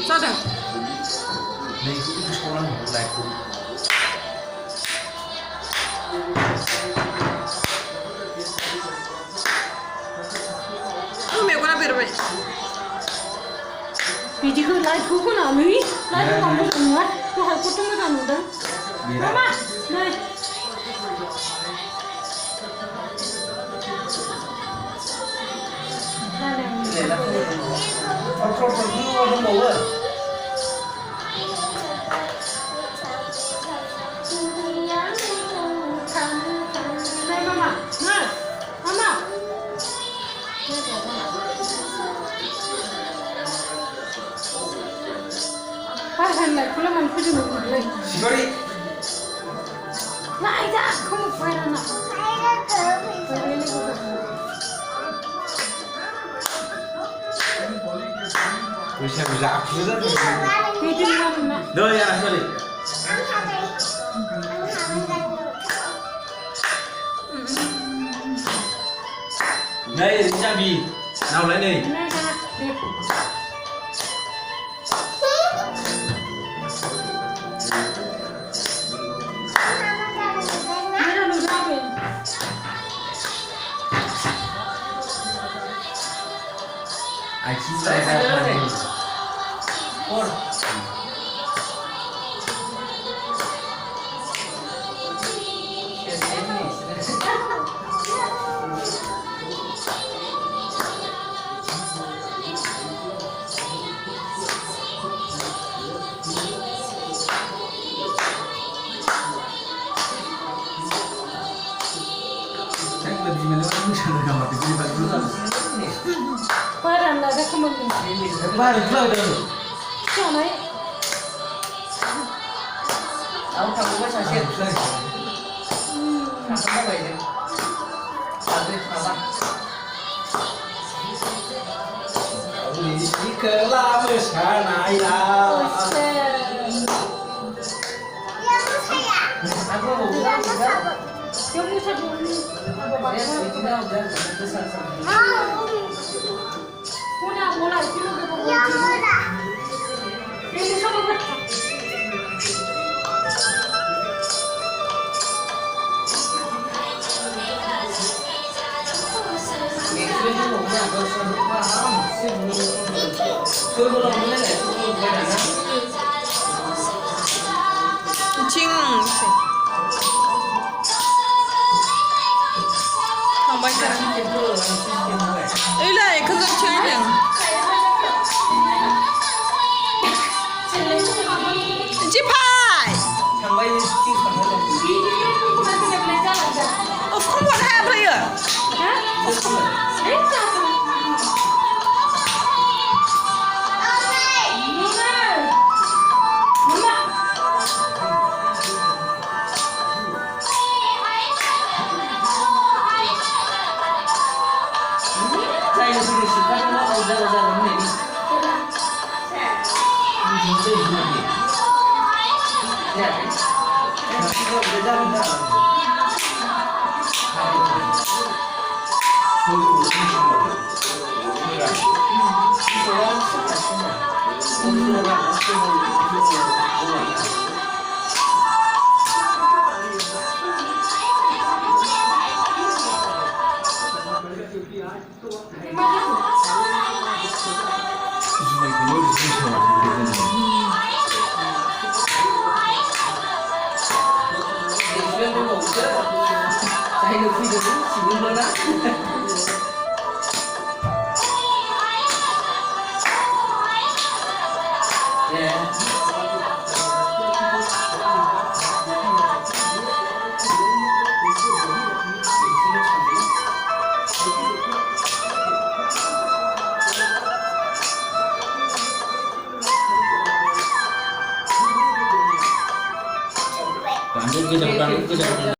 जादों नैखौबो सावनांगौ लाइटखौ मेगना बेरबाय बिदिखौ लाइटखौ होनानै लाइट होबा मोजां नङा दहाय फट' मोजां नुदों मामा नै Bahanlah man puju mulai. Sigari. Nah, ida kamu bahan nak. Bisa bisa aku sudah. Itu mana? Dah ya sorry. Đây cha bì nào lấy đi. Ai chỉ sai ra thôi. Ôi. Parang ada kemungkinan. Baru dah. Siapa? Ông thằng cũng có trò chuyện rồi. Thằng cũng có vậy đấy. Thằng đi, thằng bạn. Ông đi cờ la mới sáng nay là. Aku mau bilang juga. Yang bisa dulu. Dia sudah udah besar sama. Punya mulai dulu ke bawah. Ini sama berapa? Itu dia mau bilang kalau sudah paham, sebelum mulai itu bagaimana? Cing tambah sekarang öyle kızım çöydün Cipai Sampai di sana. of không buat ham rồi à Saya sudah suka sama udah ini. Ya. Udah jalan. Saya lebih dulu sebelum mana? Ya. Lanjut ke depan.